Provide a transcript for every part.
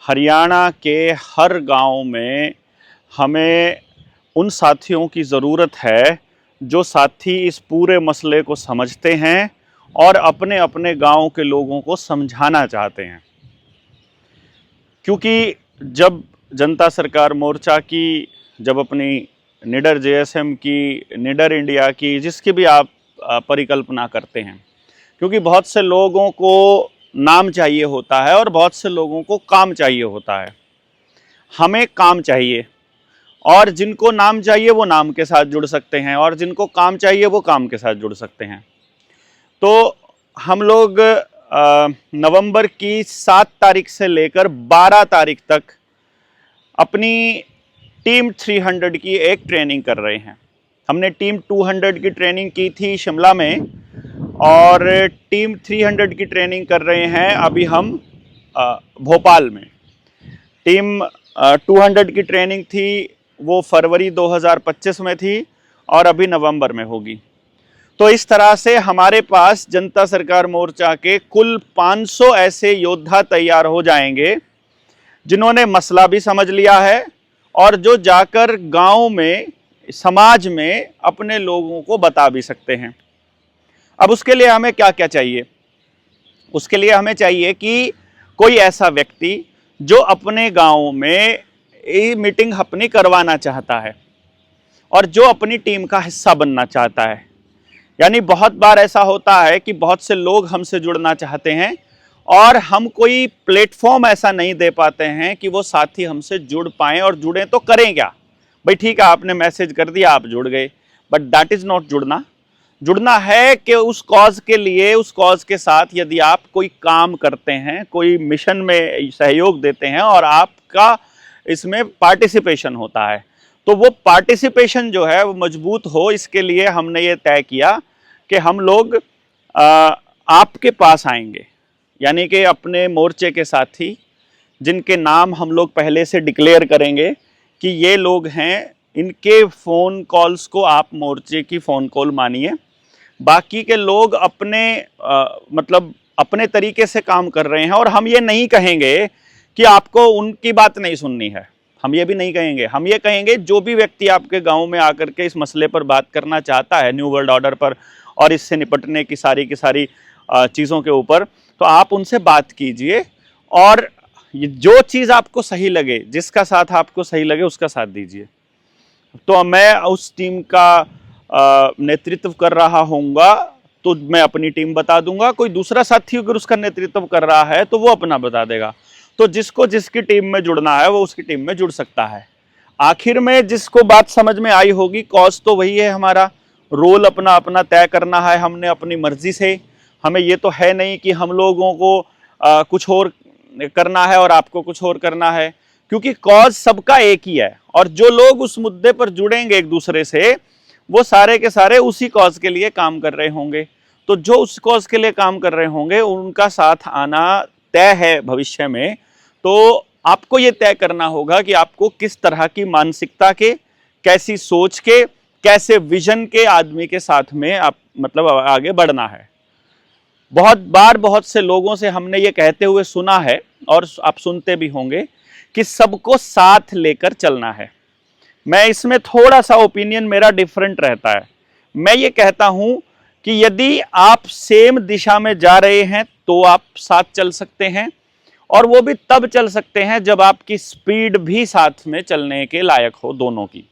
हरियाणा के हर गांव में हमें उन साथियों की ज़रूरत है जो साथी इस पूरे मसले को समझते हैं और अपने अपने गांव के लोगों को समझाना चाहते हैं। क्योंकि जब जनता सरकार मोर्चा की, जब अपनी निडर जेएसएम की, निडर इंडिया की, जिसकी भी आप परिकल्पना करते हैं, क्योंकि बहुत से लोगों को नाम चाहिए होता है और बहुत से लोगों को काम चाहिए होता है। हमें काम चाहिए, और जिनको नाम चाहिए वो नाम के साथ जुड़ सकते हैं, और जिनको काम चाहिए वो काम के साथ जुड़ सकते हैं। तो हम लोग नवंबर की 7 तारीख से लेकर 12 तारीख तक अपनी टीम 300 की एक ट्रेनिंग कर रहे हैं। हमने टीम 200 की ट्रेनिंग की थी शिमला में, और टीम 300 की ट्रेनिंग कर रहे हैं अभी हम भोपाल में। टीम 200 की ट्रेनिंग थी वो फरवरी 2025 में थी और अभी नवंबर में होगी। तो इस तरह से हमारे पास जनता सरकार मोर्चा के कुल 500 ऐसे योद्धा तैयार हो जाएंगे जिन्होंने मसला भी समझ लिया है और जो जाकर गांव में, समाज में अपने लोगों को बता भी सकते हैं। अब उसके लिए हमें क्या क्या चाहिए? उसके लिए हमें चाहिए कि कोई ऐसा व्यक्ति जो अपने गांव में ये मीटिंग अपनी करवाना चाहता है और जो अपनी टीम का हिस्सा बनना चाहता है। यानी बहुत बार ऐसा होता है कि बहुत से लोग हमसे जुड़ना चाहते हैं और हम कोई प्लेटफॉर्म ऐसा नहीं दे पाते हैं कि वो साथी हमसे जुड़ पाएं, और जुड़ें तो करें क्या भाई? ठीक है, आपने मैसेज कर दिया, आप जुड़ गए, बट दैट इज नॉट जुड़ना। जुड़ना है कि उस कॉज के लिए, उस कॉज के साथ यदि आप कोई काम करते हैं, कोई मिशन में सहयोग देते हैं और आपका इसमें पार्टिसिपेशन होता है, तो वो पार्टिसिपेशन जो है वो मजबूत हो। इसके लिए हमने ये तय किया कि हम लोग आपके पास आएंगे, यानी कि अपने मोर्चे के साथी जिनके नाम हम लोग पहले से डिक्लेयर करेंगे कि ये लोग हैं, इनके फ़ोन कॉल्स को आप मोर्चे की फ़ोन कॉल मानिए। बाकी के लोग अपने मतलब अपने तरीके से काम कर रहे हैं, और हम ये नहीं कहेंगे कि आपको उनकी बात नहीं सुननी है, हम ये भी नहीं कहेंगे। हम ये कहेंगे जो भी व्यक्ति आपके गांव में आकर के इस मसले पर बात करना चाहता है, न्यू वर्ल्ड ऑर्डर पर और इससे निपटने की सारी चीज़ों के ऊपर, तो आप उनसे बात कीजिए और जो चीज़ आपको सही लगे, जिसका साथ आपको सही लगे, उसका साथ दीजिए। तो मैं उस टीम का नेतृत्व कर रहा होऊंगा तो मैं अपनी टीम बता दूंगा, कोई दूसरा साथी अगर उसका नेतृत्व कर रहा है तो वो अपना बता देगा। तो जिसको जिसकी टीम में जुड़ना है वो उसकी टीम में जुड़ सकता है। आखिर में जिसको बात समझ में आई होगी, कॉज तो वही है, हमारा रोल अपना अपना तय करना है हमने अपनी मर्जी से। हमें ये तो है नहीं कि हम लोगों को कुछ और करना है और आपको कुछ और करना है, क्योंकि कॉज सबका एक ही है, और जो लोग उस मुद्दे पर जुड़ेंगे एक दूसरे से, वो सारे के सारे उसी कॉज के लिए काम कर रहे होंगे। तो जो उस कॉज के लिए काम कर रहे होंगे उनका साथ आना तय है भविष्य में। तो आपको ये तय करना होगा कि आपको किस तरह की मानसिकता के, कैसी सोच के, कैसे विजन के आदमी के साथ में आप मतलब आगे बढ़ना है। बहुत बार बहुत से लोगों से हमने ये कहते हुए सुना है, और आप सुनते भी होंगे, कि सबको साथ लेकर चलना है। मैं इसमें थोड़ा सा ओपिनियन मेरा डिफरेंट रहता है। मैं ये कहता हूं कि यदि आप सेम दिशा में जा रहे हैं तो आप साथ चल सकते हैं, और वो भी तब चल सकते हैं जब आपकी स्पीड भी साथ में चलने के लायक हो दोनों की।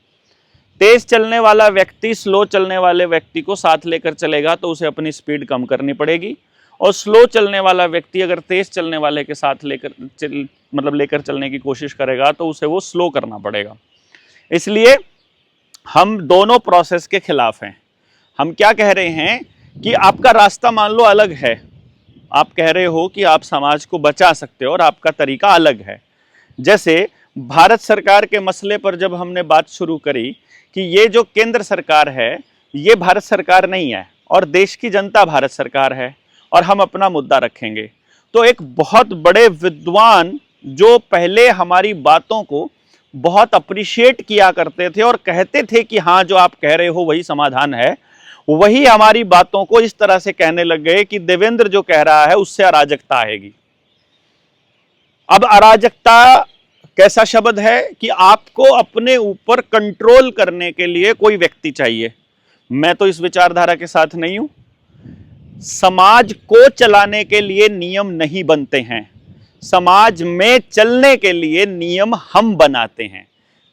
तेज चलने वाला व्यक्ति स्लो चलने वाले व्यक्ति को साथ लेकर चलेगा तो उसे अपनी स्पीड कम करनी पड़ेगी, और स्लो चलने वाला व्यक्ति अगर तेज चलने वाले के साथ लेकर चलने की कोशिश करेगा तो उसे वो स्लो करना पड़ेगा। इसलिए हम दोनों प्रोसेस के खिलाफ हैं। हम क्या कह रहे हैं कि आपका रास्ता मान लो अलग है, आप कह रहे हो कि आप समाज को बचा सकते हो और आपका तरीका अलग है। जैसे भारत सरकार के मसले पर जब हमने बात शुरू करी कि ये जो केंद्र सरकार है ये भारत सरकार नहीं है और देश की जनता भारत सरकार है, और हम अपना मुद्दा रखेंगे, तो एक बहुत बड़े विद्वान जो पहले हमारी बातों को बहुत अप्रिशिएट किया करते थे और कहते थे कि हाँ जो आप कह रहे हो वही समाधान है, वही हमारी बातों को इस तरह से कहने लग गए कि देवेंद्र जो कह रहा है उससे अराजकता आएगी। अब अराजकता कैसा शब्द है कि आपको अपने ऊपर कंट्रोल करने के लिए कोई व्यक्ति चाहिए। मैं तो इस विचारधारा के साथ नहीं हूं। समाज को चलाने के लिए नियम नहीं बनते हैं, समाज में चलने के लिए नियम हम बनाते हैं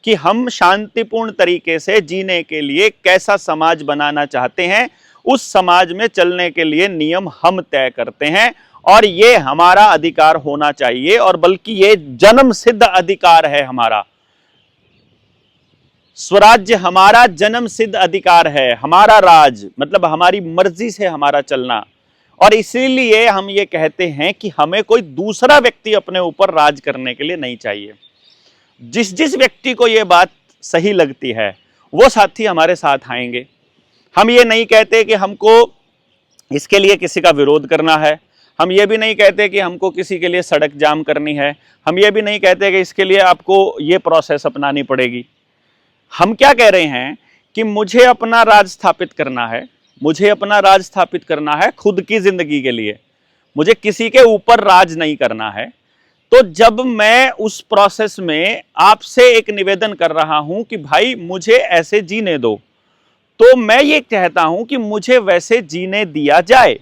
कि हम शांतिपूर्ण तरीके से जीने के लिए कैसा समाज बनाना चाहते हैं। उस समाज में चलने के लिए नियम हम तय करते हैं और ये हमारा अधिकार होना चाहिए, और बल्कि ये जन्म सिद्ध अधिकार है हमारा। स्वराज्य हमारा जन्म सिद्ध अधिकार है, हमारा राज मतलब हमारी मर्जी से हमारा चलना। और इसीलिए हम ये कहते हैं कि हमें कोई दूसरा व्यक्ति अपने ऊपर राज करने के लिए नहीं चाहिए। जिस जिस व्यक्ति को ये बात सही लगती है वो साथी हमारे साथ आएंगे। हम ये नहीं कहते कि हमको इसके लिए किसी का विरोध करना है, हम ये भी नहीं कहते कि हमको किसी के लिए सड़क जाम करनी है, हम ये भी नहीं कहते कि इसके लिए आपको ये प्रोसेस अपनानी पड़ेगी। हम क्या कह रहे हैं कि मुझे अपना राज स्थापित करना है, मुझे अपना राज स्थापित करना है खुद की जिंदगी के लिए, मुझे किसी के ऊपर राज नहीं करना है। तो जब मैं उस प्रोसेस में आपसे एक निवेदन कर रहा हूं कि भाई मुझे ऐसे जीने दो, तो मैं ये कहता हूं कि मुझे वैसे जीने दिया जाए।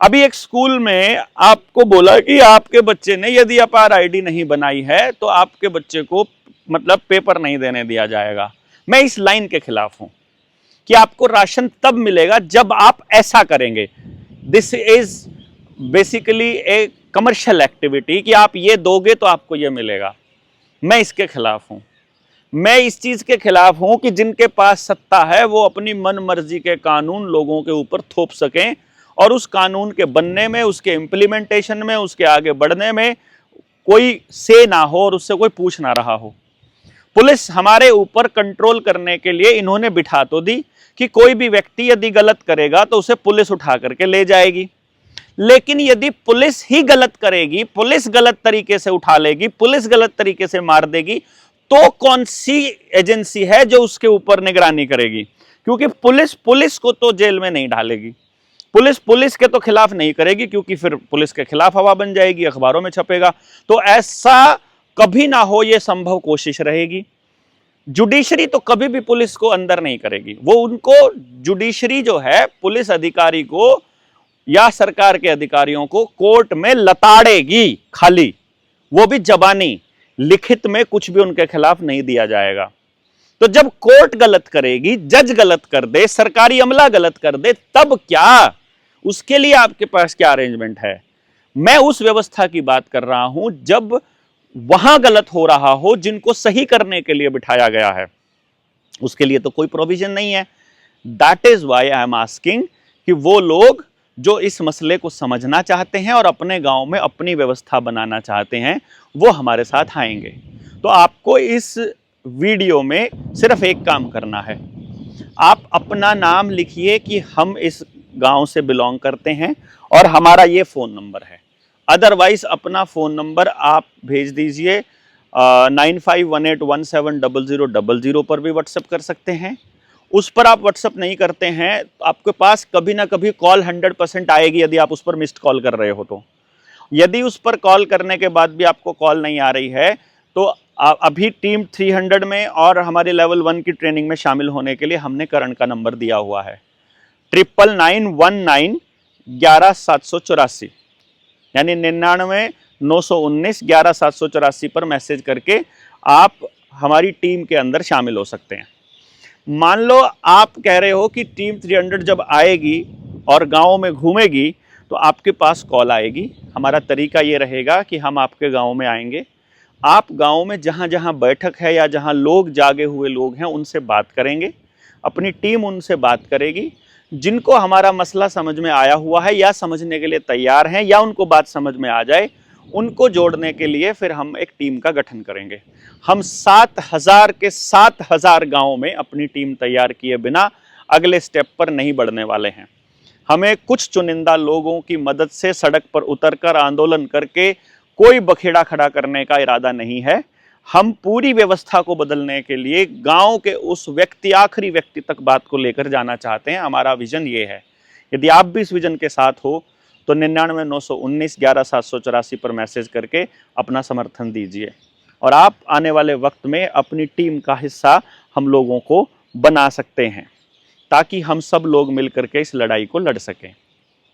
अभी एक स्कूल में आपको बोला कि आपके बच्चे ने यदि अपार आईडी नहीं बनाई है तो आपके बच्चे को मतलब पेपर नहीं देने दिया जाएगा। मैं इस लाइन के खिलाफ हूं कि आपको राशन तब मिलेगा जब आप ऐसा करेंगे। This is basically A commercial activity कि आप ये दोगे तो आपको ये मिलेगा। मैं इसके खिलाफ हूं। मैं इस चीज के खिलाफ हूं कि जिनके पास सत्ता है वो अपनी मन मर्जी के कानून लोगों के ऊपर थोप सकें और उस कानून के बनने में, उसके इम्प्लीमेंटेशन में, उसके आगे बढ़ने में कोई से ना हो और उससे कोई पूछ ना रहा हो। पुलिस हमारे ऊपर कंट्रोल करने के लिए इन्होंने बिठा तो दी कि कोई भी व्यक्ति यदि गलत करेगा तो उसे पुलिस उठा करके ले जाएगी, लेकिन यदि पुलिस ही गलत करेगी, पुलिस गलत तरीके से उठा लेगी, पुलिस गलत तरीके से मार देगी, तो कौन सी एजेंसी है जो उसके ऊपर निगरानी करेगी? क्योंकि पुलिस को तो जेल में नहीं डालेगी, पुलिस के तो खिलाफ नहीं करेगी, क्योंकि फिर पुलिस के खिलाफ हवा बन जाएगी, अखबारों में छपेगा। तो ऐसा कभी ना हो, यह संभव कोशिश रहेगी। जुडिशरी तो कभी भी पुलिस को अंदर नहीं करेगी, वो उनको जुडिशरी जो है पुलिस अधिकारी को या सरकार के अधिकारियों को कोर्ट में लताड़ेगी, खाली वो भी जबानी, लिखित में कुछ भी उनके खिलाफ नहीं दिया जाएगा। तो जब कोर्ट गलत करेगी, जज गलत कर दे, सरकारी अमला गलत कर दे, तब क्या? उसके लिए आपके पास क्या अरेंजमेंट है? मैं उस व्यवस्था की बात कर रहा हूं जब वहां गलत हो रहा हो, जिनको सही करने के लिए बिठाया गया है, उसके लिए तो कोई प्रोविजन नहीं है। That is why I am asking कि वो लोग जो इस मसले को समझना चाहते हैं और अपने गांव में अपनी व्यवस्था बनाना चाहते हैं, वो हमारे साथ आएंगे। तो आपको इस वीडियो में सिर्फ एक काम करना है, आप अपना नाम लिखिए कि हम इस गांव से बिलोंग करते हैं और हमारा ये फ़ोन नंबर है। अदरवाइज अपना फ़ोन नंबर आप भेज दीजिए 9518170000 पर भी व्हाट्सएप कर सकते हैं। उस पर आप व्हाट्सएप नहीं करते हैं तो आपके पास कभी ना कभी कॉल 100% आएगी, यदि आप उस पर मिस्ड कॉल कर रहे हो तो। यदि उस पर कॉल करने के बाद भी आपको कॉल नहीं आ रही है तो अभी टीम 300 में और हमारे लेवल 1 की ट्रेनिंग में शामिल होने के लिए हमने करण का नंबर दिया हुआ है 9991911784, यानी 9991191174 पर मैसेज करके आप हमारी टीम के अंदर शामिल हो सकते हैं। मान लो आप कह रहे हो कि टीम 300 जब आएगी और गांव में घूमेगी तो आपके पास कॉल आएगी। हमारा तरीका ये रहेगा कि हम आपके गांव में आएंगे, आप गांव में जहां जहां बैठक है या जहां लोग जागे हुए लोग हैं उनसे बात करेंगे, अपनी टीम उनसे बात करेगी। जिनको हमारा मसला समझ में आया हुआ है या समझने के लिए तैयार हैं या उनको बात समझ में आ जाए, उनको जोड़ने के लिए फिर हम एक टीम का गठन करेंगे। हम 7000 के 7000 गाँव में अपनी टीम तैयार किए बिना अगले स्टेप पर नहीं बढ़ने वाले हैं। हमें कुछ चुनिंदा लोगों की मदद से सड़क पर उतरकर आंदोलन करके कोई बखेड़ा खड़ा करने का इरादा नहीं है। हम पूरी व्यवस्था को बदलने के लिए गांव के उस व्यक्ति, आखिरी व्यक्ति तक बात को लेकर जाना चाहते हैं। हमारा विजन ये है। यदि आप भी इस विजन के साथ हो तो 99,919,11,784 पर मैसेज करके अपना समर्थन दीजिए। और आप आने वाले वक्त में अपनी टीम का हिस्सा हम लोगों को बना सकते हैं, ताकि हम सब लोग मिलकर के इस लड़ाई को लड़ सकें।